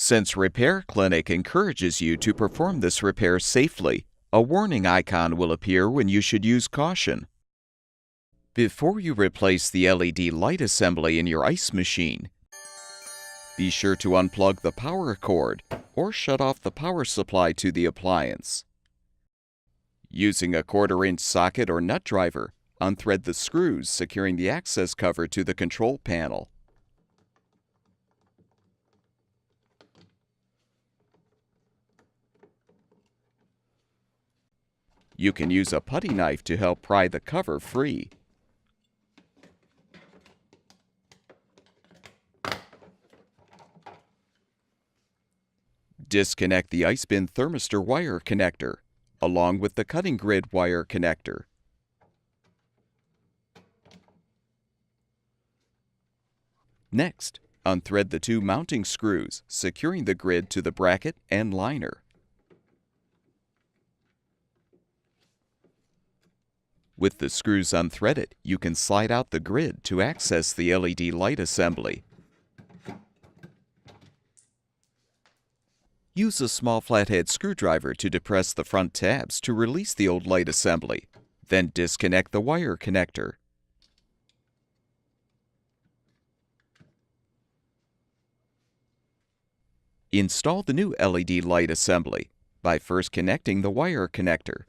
Since Repair Clinic encourages you to perform this repair safely, a warning icon will appear when you should use caution. Before you replace the LED light assembly in your ice machine, be sure to unplug the power cord or shut off the power supply to the appliance. Using a 1/4-inch socket or nut driver, unthread the screws securing the access cover to the control panel. You can use a putty knife to help pry the cover free. Disconnect the ice bin thermistor wire connector, along with the cutting grid wire connector. Next, unthread the 2 mounting screws, securing the grid to the bracket and liner. With the screws unthreaded, you can slide out the grid to access the LED light assembly. Use a small flathead screwdriver to depress the front tabs to release the old light assembly. Then disconnect the wire connector. Install the new LED light assembly by first connecting the wire connector.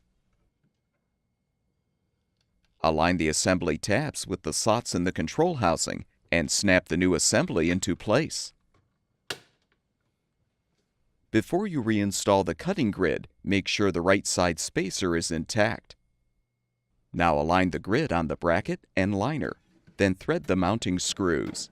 Align the assembly tabs with the slots in the control housing and snap the new assembly into place. Before you reinstall the cutting grid, make sure the right side spacer is intact. Now align the grid on the bracket and liner, then thread the mounting screws.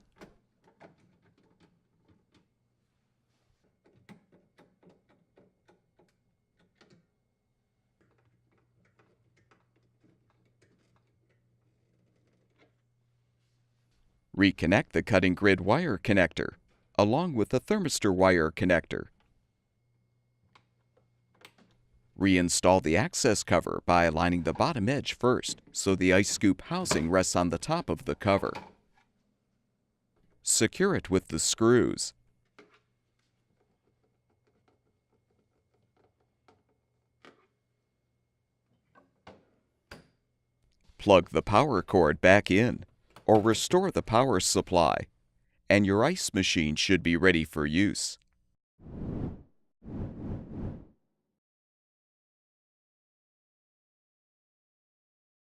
Reconnect the cutting grid wire connector, along with the thermistor wire connector. Reinstall the access cover by aligning the bottom edge first, so the ice scoop housing rests on the top of the cover. Secure it with the screws. Plug the power cord back in, or restore the power supply, and your ice machine should be ready for use.